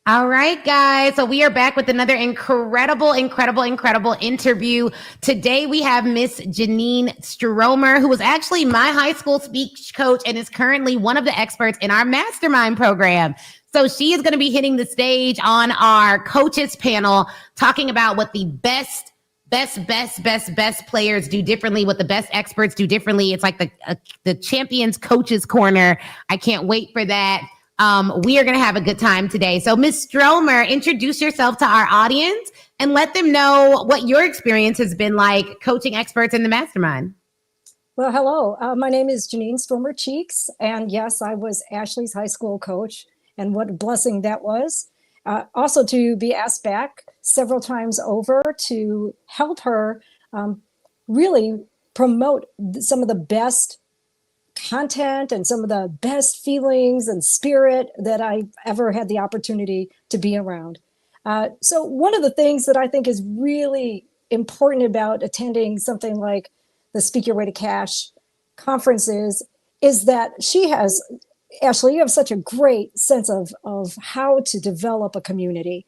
All right, guys. So we are back with another incredible interview. Today we have Miss Janine Stromer, who was actually my high school speech coach and is currently one of the experts in our mastermind program. So she is going to be hitting the stage on our coaches panel, talking about what the best players do differently, what the best experts do differently. It's like the champions coaches corner. I can't wait for that. We are going to have a good time today. So Ms. Stromer, introduce yourself to our audience and let them know what your experience has been like coaching experts in the mastermind. Well, hello. My name is Janine Stromer Cheeks. And yes, I was Ashley's high school coach. And what a blessing that was. Also to be asked back several times over to help her really promote some of the best content and some of the best feelings and spirit that I've ever had the opportunity to be around. So one of the things that I think is really important about attending something like the Speak Your Way to Cash conferences is that Ashley, you have such a great sense of how to develop a community.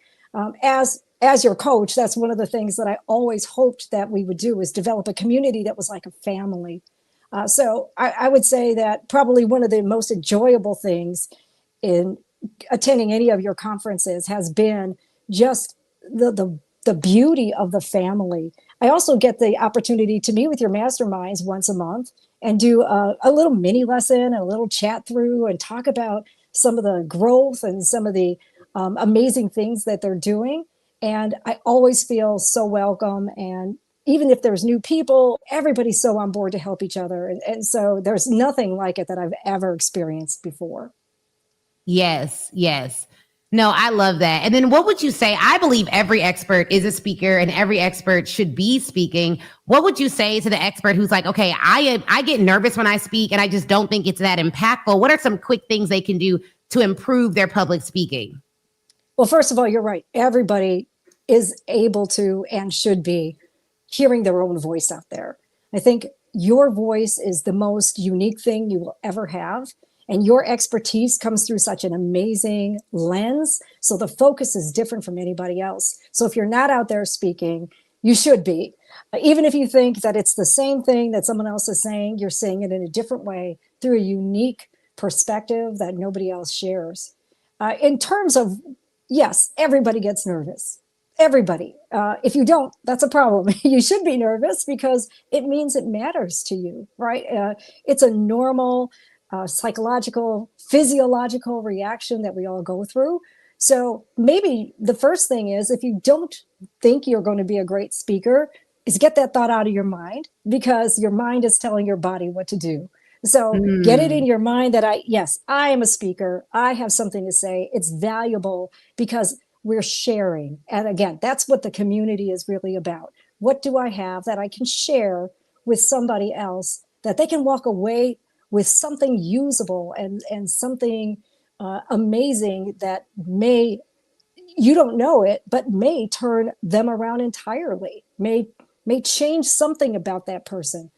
As your coach, that's one of the things that I always hoped that we would do, is develop a community that was like a family. So I would say that probably one of the most enjoyable things in attending any of your conferences has been just the beauty of the family. I also get the opportunity to meet with your masterminds once a month and do a little mini lesson and a little chat through and talk about some of the growth and some of the amazing things that they're doing. And I always feel so welcome. And even if there's new people, everybody's so on board to help each other. And so there's nothing like it that I've ever experienced before. Yes. No, I love that. And then what would you say? I believe every expert is a speaker and every expert should be speaking. What would you say to the expert who's like, okay, I get nervous when I speak and I just don't think it's that impactful? What are some quick things they can do to improve their public speaking? Well, first of all, you're right. Everybody is able to and should be hearing their own voice out there. I think your voice is the most unique thing you will ever have. And your expertise comes through such an amazing lens. So the focus is different from anybody else. So if you're not out there speaking, you should be. Even if you think that it's the same thing that someone else is saying, you're saying it in a different way through a unique perspective that nobody else shares. In terms of, yes, everybody gets nervous. Everybody. If you don't, that's a problem. You should be nervous because it means it matters to you, right? It's a normal psychological, physiological reaction that we all go through. So maybe the first thing is, if you don't think you're going to be a great speaker, is get that thought out of your mind, because your mind is telling your body what to do. So get it in your mind that I am a speaker. I have something to say. It's valuable because we're sharing. And again, that's what the community is really about. What do I have that I can share with somebody else that they can walk away with something usable and something amazing that you don't know it, but may turn them around entirely, may change something about that person.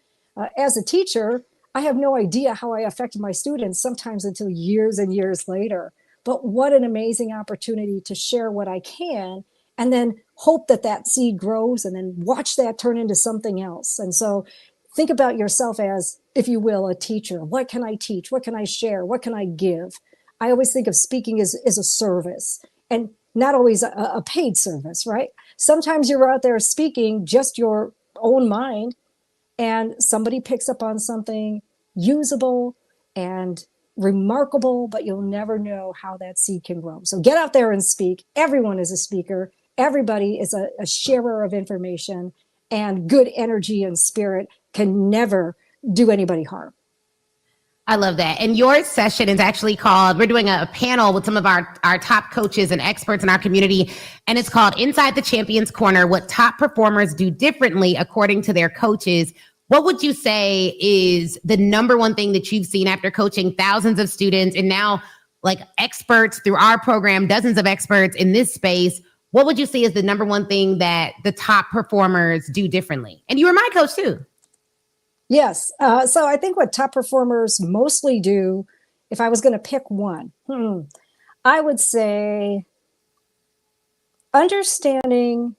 As a teacher, I have no idea how I affected my students sometimes until years and years later. But what an amazing opportunity to share what I can and then hope that that seed grows and then watch that turn into something else. And so think about yourself as, if you will, a teacher. What can I teach? What can I share? What can I give? I always think of speaking as a service, and not always a paid service, right? Sometimes you're out there speaking just your own mind and somebody picks up on something usable and remarkable, but you'll never know how that seed can grow. So get out there and speak. Everyone is a speaker. Everybody is a sharer of information, and good energy and spirit can never do anybody harm. I love that. And your session is actually called, we're doing a panel with some of our top coaches and experts in our community, and it's called Inside the Champions Corner, What Top Performers Do Differently According to Their Coaches. What would you say is the number one thing that you've seen after coaching thousands of students and now like experts through our program, dozens of experts in this space? What would you say is the number one thing that the top performers do differently? And you were my coach too. Yes. So I think what top performers mostly do, if I was going to pick one, I would say understanding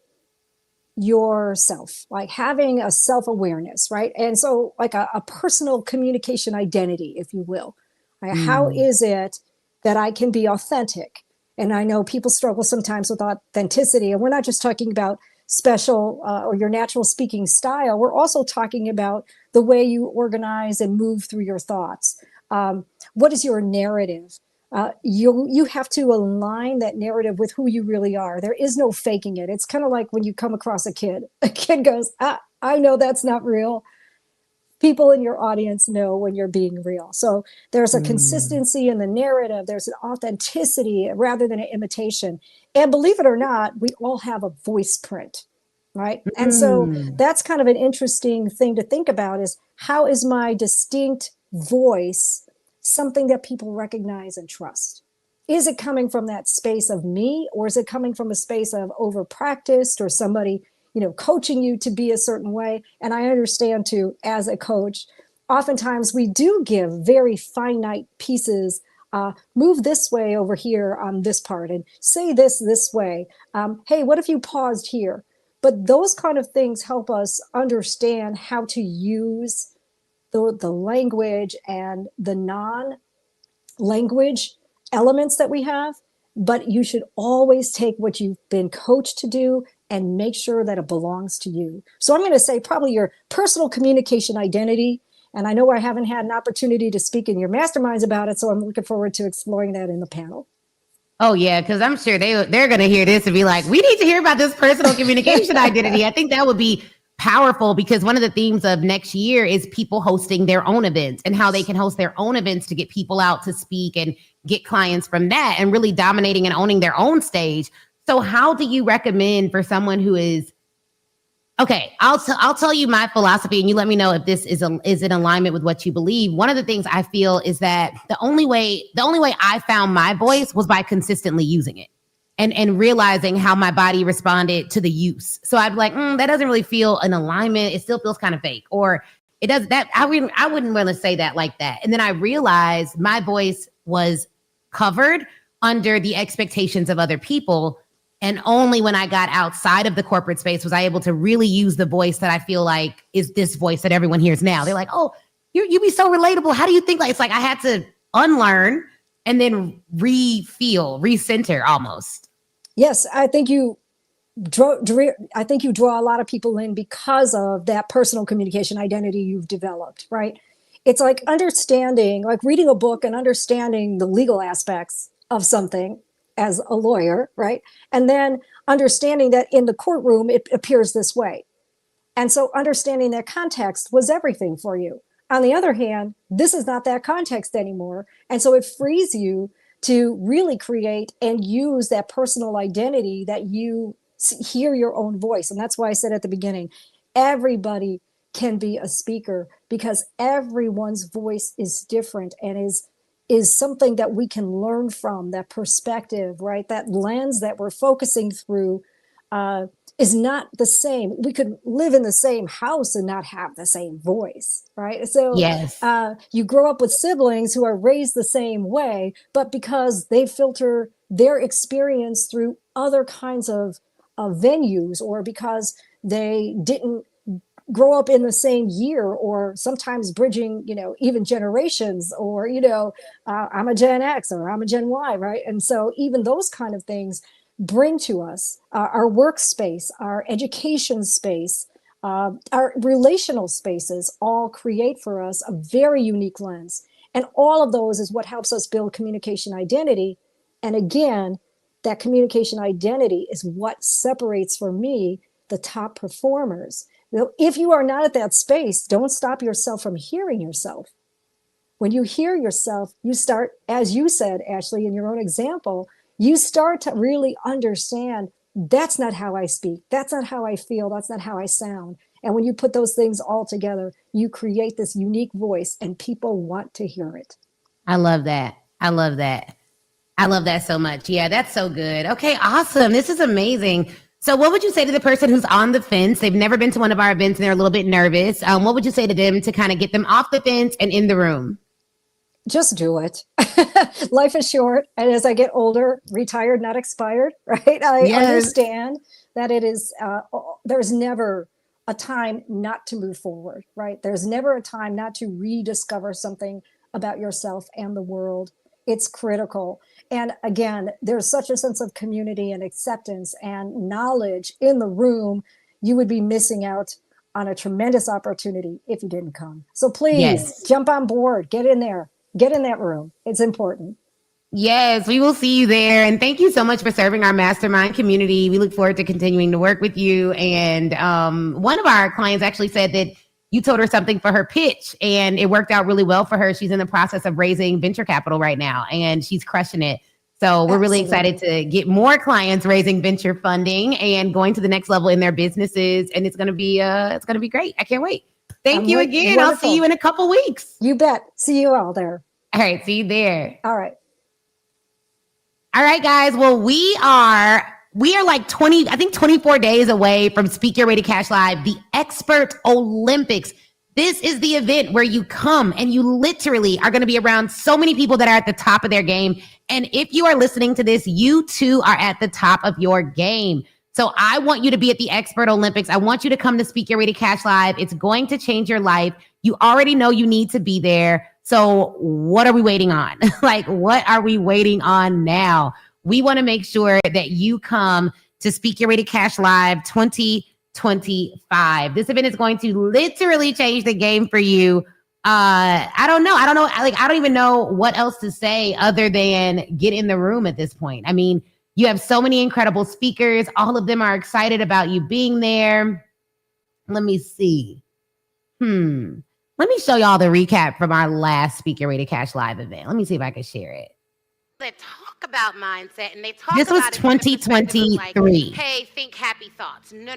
yourself, like having a self-awareness, right? And so like a personal communication identity, if you will. Like, how Mm. is it that I can be authentic? And I know people struggle sometimes with authenticity, and we're not just talking about special or your natural speaking style. We're also talking about the way you organize and move through your thoughts. What is your narrative? You have to align that narrative with who you really are. There is no faking it. It's kind of like when you come across a kid. A kid goes, I know that's not real. People in your audience know when you're being real. So there's a Mm. consistency in the narrative. There's an authenticity rather than an imitation. And believe it or not, we all have a voice print, right? And so Mm. that's kind of an interesting thing to think about is how is my distinct voice something that people recognize and trust? Is it coming from that space of me, or is it coming from a space of over practiced or somebody coaching you to be a certain way? And I understand too, as a coach, oftentimes we do give very finite pieces. Move this way over here on this part and say this way. Hey, what if you paused here? But those kind of things help us understand how to use the language and the non-language elements that we have. But you should always take what you've been coached to do and make sure that it belongs to you. So I'm going to say probably your personal communication identity. And I know I haven't had an opportunity to speak in your masterminds about it, so I'm looking forward to exploring that in the panel. Oh yeah, because I'm sure they're going to hear this and be like, we need to hear about this personal communication identity. I think that would be powerful because one of the themes of next year is people hosting their own events and how they can host their own events to get people out to speak and get clients from that and really dominating and owning their own stage. So how do you recommend for someone who is okay, I'll tell you my philosophy and you let me know if this is in alignment with what you believe. One of the things I feel is that the only way I found my voice was by consistently using it and realizing how my body responded to the use. So I'd be like, that doesn't really feel an alignment. It still feels kind of fake, or it does that. I wouldn't want to say that like that. And then I realized my voice was covered under the expectations of other people. And only when I got outside of the corporate space was I able to really use the voice that I feel like is this voice that everyone hears now. They're like, oh, you be so relatable. How do you think? Like, it's like I had to unlearn and then recenter almost. Yes, I think you draw a lot of people in because of that personal communication identity you've developed, right? It's like understanding, like reading a book and understanding the legal aspects of something as a lawyer, right? And then understanding that in the courtroom, it appears this way. And so understanding that context was everything for you. On the other hand, this is not that context anymore. And so it frees you to really create and use that personal identity that you hear your own voice. And that's why I said at the beginning, everybody can be a speaker because everyone's voice is different and is something that we can learn from. That perspective, right? That lens that we're focusing through is not the same. We could live in the same house and not have the same voice, right? So Yes. you grow up with siblings who are raised the same way, but because they filter their experience through other kinds of venues, or because they didn't grow up in the same year, or sometimes bridging, even generations, or, I'm a Gen X or I'm a Gen Y, right? And so even those kind of things bring to us our workspace, our education space, our relational spaces all create for us a very unique lens. And all of those is what helps us build communication identity. And again, that communication identity is what separates, for me, the top performers. If you are not at that space, don't stop yourself from hearing yourself. When you hear yourself, you start, as you said, Ashley, in your own example, you start to really understand that's not how I speak. That's not how I feel. That's not how I sound. And when you put those things all together, you create this unique voice and people want to hear it. I love that. I love that. I love that so much. Yeah, that's so good. Okay, awesome. This is amazing. So what would you say to the person who's on the fence? They've never been to one of our events and they're a little bit nervous. What would you say to them to kind of get them off the fence and in the room? Just do it. Life is short. And as I get older, retired, not expired, right? I Yes. understand that it is, there's never a time not to move forward, right? There's never a time not to rediscover something about yourself and the world. It's critical. And again, there's such a sense of community and acceptance and knowledge in the room. You would be missing out on a tremendous opportunity if you didn't come. So please Yes. jump on board, get in there, get in that room. It's important. Yes, we will see you there. And thank you so much for serving our mastermind community. We look forward to continuing to work with you. And one of our clients actually said that you told her something for her pitch and it worked out really well for her. She's in the process of raising venture capital right now and she's crushing it. So we're really excited to get more clients raising venture funding and going to the next level in their businesses. And it's going to be great. I can't wait. Thank you again. Wonderful. I'll see you in a couple weeks. You bet. See you all there. All right. See you there. All right. All right, guys. Well, we are like 24 days away from Speak Your Way to Cash Live, the Expert Olympics. This is the event where you come and you literally are going to be around so many people that are at the top of their game. And if you are listening to this, you too are at the top of your game. So I want you to be at the Expert Olympics. I want you to come to Speak Your Way to Cash Live. It's going to change your life. You already know you need to be there. So what are we waiting on? Like, what are we waiting on now? We want to make sure that you come to Speak Your Way to Cash Live 2025. This event is going to literally change the game for you. I don't know. Like, I don't even know what else to say other than get in the room at this point. I mean, you have so many incredible speakers. All of them are excited about you being there. Let me see. Let me show y'all the recap from our last Speak Your Way to Cash Live event. Let me see if I can share it. They talk about mindset and they talk This was about it from the perspective of, like, 2023. hey, think happy thoughts. No.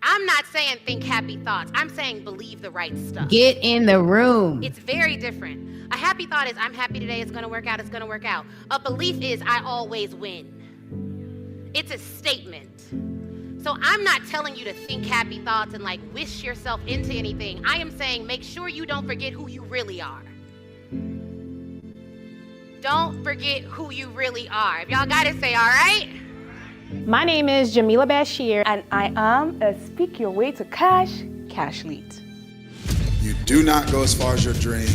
I'm not saying think happy thoughts. I'm saying believe the right stuff. Get in the room. It's very different. A happy thought is I'm happy today. It's going to work out. It's going to work out. A belief is I always win. It's a statement. So I'm not telling you to think happy thoughts and like wish yourself into anything. I am saying make sure you don't forget who you really are. Don't forget who you really are. If y'all got it, say all right. My name is Jamila Bashir, and I am a Speak Your Way to Cash lead. You do not go as far as your dream,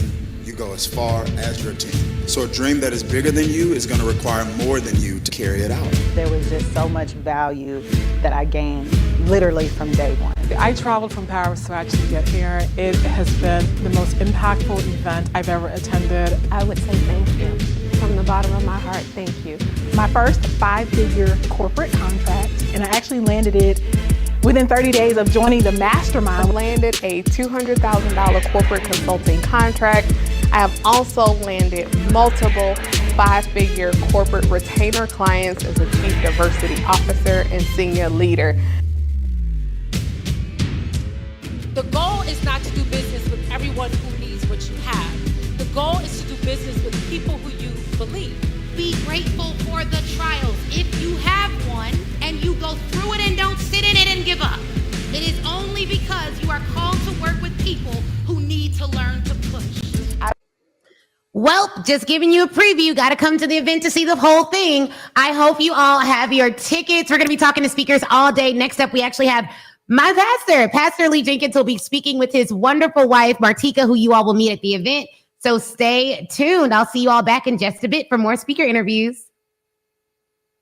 you go as far as your team. So a dream that is bigger than you is going to require more than you to carry it out. There was just so much value that I gained literally from day one. I traveled from Paris to actually get here. It has been the most impactful event I've ever attended. I would say thank you. From the bottom of my heart, thank you. My first 5-figure corporate contract, and I actually landed it within 30 days of joining the mastermind. I landed a $200,000 corporate consulting contract. I have also landed multiple 5-figure corporate retainer clients as a chief diversity officer and senior leader. The goal is not to do business with everyone who needs what you have. The goal is to do business with people who you believe. Be grateful for the trials. If you have one and you go through it and don't sit in it and give up, it is only because you are called to work with people who need to learn to push. Well, just giving you a preview. Got to come to the event to see the whole thing. I hope you all have your tickets. We're going to be talking to speakers all day. Next up, we actually have my pastor. Pastor Lee Jenkins will be speaking with his wonderful wife, Martika, who you all will meet at the event. So stay tuned. I'll see you all back in just a bit for more speaker interviews.